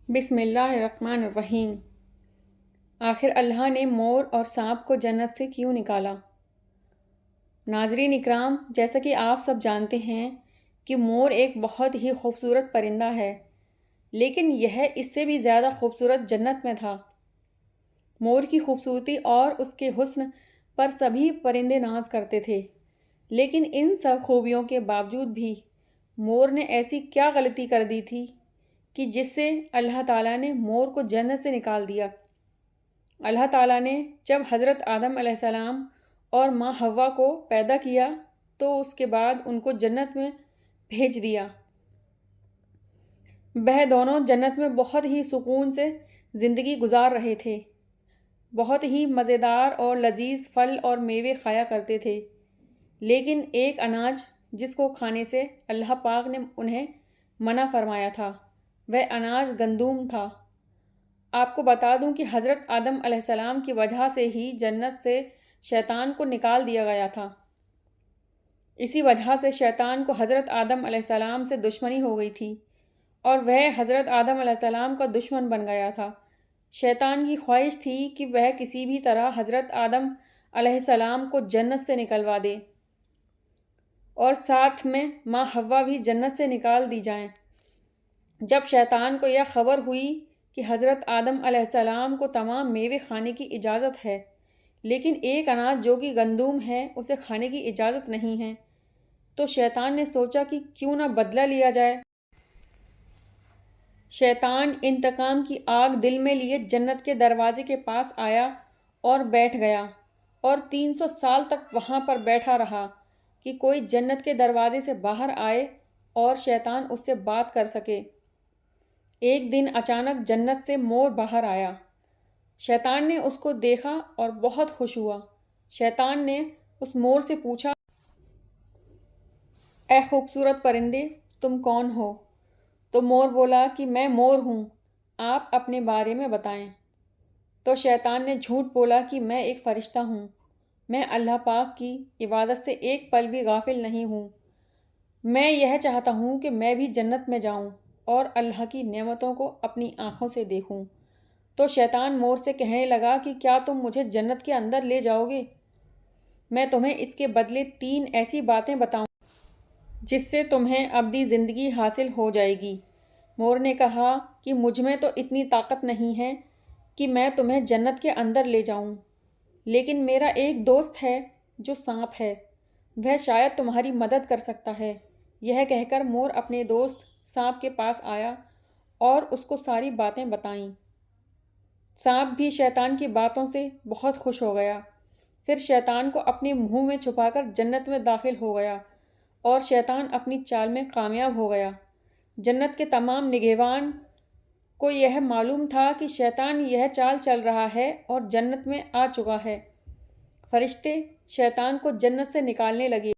بسم اللہ الرحمن الرحیم۔ آخر اللہ نے مور اور سانپ کو جنت سے کیوں نکالا؟ ناظرین اکرام، جیسا کہ آپ سب جانتے ہیں کہ مور ایک بہت ہی خوبصورت پرندہ ہے، لیکن یہ اس سے بھی زیادہ خوبصورت جنت میں تھا۔ مور کی خوبصورتی اور اس کے حسن پر سبھی پرندے ناز کرتے تھے، لیکن ان سب خوبیوں کے باوجود بھی مور نے ایسی کیا غلطی کر دی تھی کہ جس سے اللہ تعالیٰ نے مور کو جنت سے نکال دیا۔ اللہ تعالیٰ نے جب حضرت آدم علیہ السلام اور ماں حوا کو پیدا کیا تو اس کے بعد ان کو جنت میں بھیج دیا۔ وہ دونوں جنت میں بہت ہی سکون سے زندگی گزار رہے تھے، بہت ہی مزیدار اور لذیذ پھل اور میوے کھایا کرتے تھے، لیکن ایک اناج جس کو کھانے سے اللہ پاک نے انہیں منع فرمایا تھا، وہ اناج گندم تھا۔ آپ کو بتا دوں کہ حضرت آدم علیہ السلام کی وجہ سے ہی جنت سے شیطان کو نکال دیا گیا تھا۔ اسی وجہ سے شیطان کو حضرت آدم علیہ السلام سے دشمنی ہو گئی تھی اور وہ حضرت آدم علیہ السلام کا دشمن بن گیا تھا۔ شیطان کی خواہش تھی کہ وہ کسی بھی طرح حضرت آدم علیہ السلام کو جنت سے نکلوا دے اور ساتھ میں ماں حوا بھی جنت سے نکال دی جائیں۔ جب شیطان کو یہ خبر ہوئی کہ حضرت آدم علیہ السلام کو تمام میوے کھانے کی اجازت ہے، لیکن ایک اناج جو کہ گندم ہے اسے کھانے کی اجازت نہیں ہے، تو شیطان نے سوچا کہ کیوں نہ بدلہ لیا جائے۔ شیطان انتقام کی آگ دل میں لیے جنت کے دروازے کے پاس آیا اور بیٹھ گیا اور 300 سال تک وہاں پر بیٹھا رہا کہ کوئی جنت کے دروازے سے باہر آئے اور شیطان اس سے بات کر سکے۔ ایک دن اچانک جنت سے مور باہر آیا۔ شیطان نے اس کو دیکھا اور بہت خوش ہوا۔ شیطان نے اس مور سے پوچھا، اے خوبصورت پرندے، تم کون ہو؟ تو مور بولا کہ میں مور ہوں، آپ اپنے بارے میں بتائیں۔ تو شیطان نے جھوٹ بولا کہ میں ایک فرشتہ ہوں، میں اللہ پاک کی عبادت سے ایک پل بھی غافل نہیں ہوں، میں یہ چاہتا ہوں کہ میں بھی جنت میں جاؤں اور اللہ کی نعمتوں کو اپنی آنکھوں سے دیکھوں۔ تو شیطان مور سے کہنے لگا کہ کیا تم مجھے جنت کے اندر لے جاؤ گے؟ میں تمہیں اس کے بدلے 3 ایسی باتیں بتاؤں جس سے تمہیں ابدی زندگی حاصل ہو جائے گی۔ مور نے کہا کہ مجھ میں تو اتنی طاقت نہیں ہے کہ میں تمہیں جنت کے اندر لے جاؤں، لیکن میرا ایک دوست ہے جو سانپ ہے، وہ شاید تمہاری مدد کر سکتا ہے۔ یہ کہہ کر مور اپنے دوست سانپ کے پاس آیا اور اس کو ساری باتیں بتائیں۔ سانپ بھی شیطان کی باتوں سے بہت خوش ہو گیا، پھر شیطان کو اپنے منہ میں چھپا کر جنت میں داخل ہو گیا اور شیطان اپنی چال میں کامیاب ہو گیا۔ جنت کے تمام نگہبان کو یہ معلوم تھا کہ شیطان یہ چال چل رہا ہے اور جنت میں آ چکا ہے۔ فرشتے شیطان کو جنت سے نکالنے لگے۔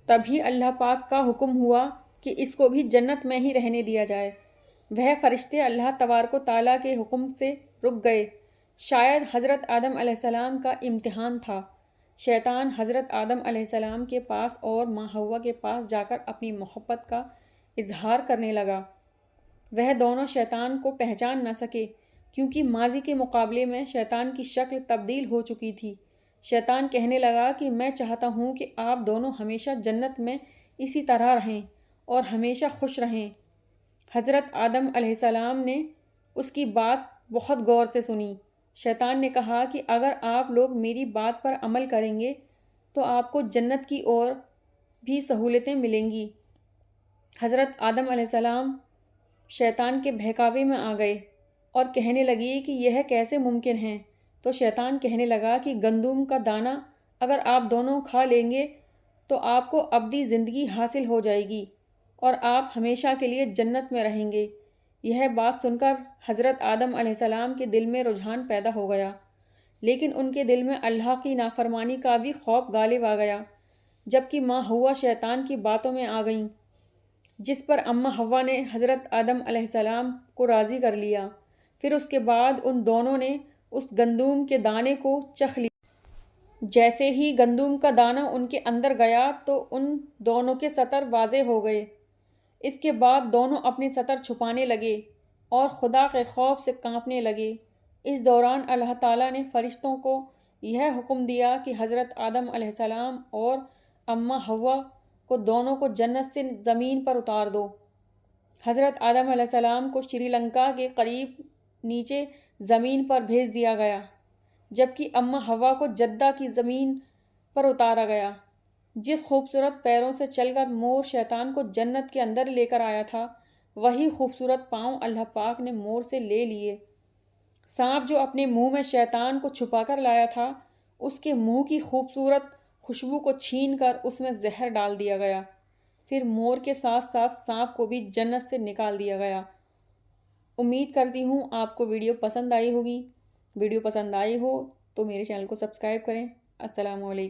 تبھی اللہ پاک کا حکم ہوا کہ اس کو بھی جنت میں ہی رہنے دیا جائے۔ وہ فرشتے اللہ تبارک و تعالیٰ کے حکم سے رک گئے۔ شاید حضرت آدم علیہ السلام کا امتحان تھا۔ شیطان حضرت آدم علیہ السلام کے پاس اور ماں حوا کے پاس جا کر اپنی محبت کا اظہار کرنے لگا۔ وہ دونوں شیطان کو پہچان نہ سکے کیونکہ ماضی کے مقابلے میں شیطان کی شکل تبدیل ہو چکی تھی۔ شیطان کہنے لگا کہ میں چاہتا ہوں کہ آپ دونوں ہمیشہ جنت میں اسی طرح رہیں اور ہمیشہ خوش رہیں۔ حضرت آدم علیہ السلام نے اس کی بات بہت غور سے سنی۔ شیطان نے کہا کہ اگر آپ لوگ میری بات پر عمل کریں گے تو آپ کو جنت کی اور بھی سہولتیں ملیں گی۔ حضرت آدم علیہ السلام شیطان کے بہکاوے میں آ گئے اور کہنے لگے کہ یہ کیسے ممکن ہے؟ تو شیطان کہنے لگا کہ گندم کا دانہ اگر آپ دونوں کھا لیں گے تو آپ کو ابدی زندگی حاصل ہو جائے گی اور آپ ہمیشہ کے لیے جنت میں رہیں گے۔ یہ بات سن کر حضرت آدم علیہ السلام کے دل میں رجحان پیدا ہو گیا، لیکن ان کے دل میں اللہ کی نافرمانی کا بھی خوف غالب آ گیا۔ جبکہ ماں حوا شیطان کی باتوں میں آ گئیں، جس پر اماں حوا نے حضرت آدم علیہ السلام کو راضی کر لیا۔ پھر اس کے بعد ان دونوں نے اس گندم کے دانے کو چکھ لیا۔ جیسے ہی گندم کا دانہ ان کے اندر گیا تو ان دونوں کے سطر واضح ہو گئے۔ اس کے بعد دونوں اپنے سطر چھپانے لگے اور خدا کے خوف سے کانپنے لگے۔ اس دوران اللہ تعالیٰ نے فرشتوں کو یہ حکم دیا کہ حضرت آدم علیہ السلام اور اماں حوا کو دونوں کو جنت سے زمین پر اتار دو۔ حضرت آدم علیہ السلام کو شری لنکا کے قریب نیچے زمین پر بھیج دیا گیا، جبکہ اماں حوا کو جدہ کی زمین پر اتارا گیا۔ جس خوبصورت پیروں سے چل کر مور شیطان کو جنت کے اندر لے کر آیا تھا، وہی خوبصورت پاؤں اللہ پاک نے مور سے لے لیے۔ سانپ جو اپنے منہ میں شیطان کو چھپا کر لایا تھا، اس کے منہ کی خوبصورت خوشبو کو چھین کر اس میں زہر ڈال دیا گیا۔ پھر مور کے ساتھ ساتھ سانپ کو بھی جنت سے نکال دیا گیا۔ امید کرتی ہوں آپ کو ویڈیو پسند آئی ہوگی۔ ویڈیو پسند آئی ہو تو میرے چینل کو سبسکرائب کریں۔ السلام علیکم۔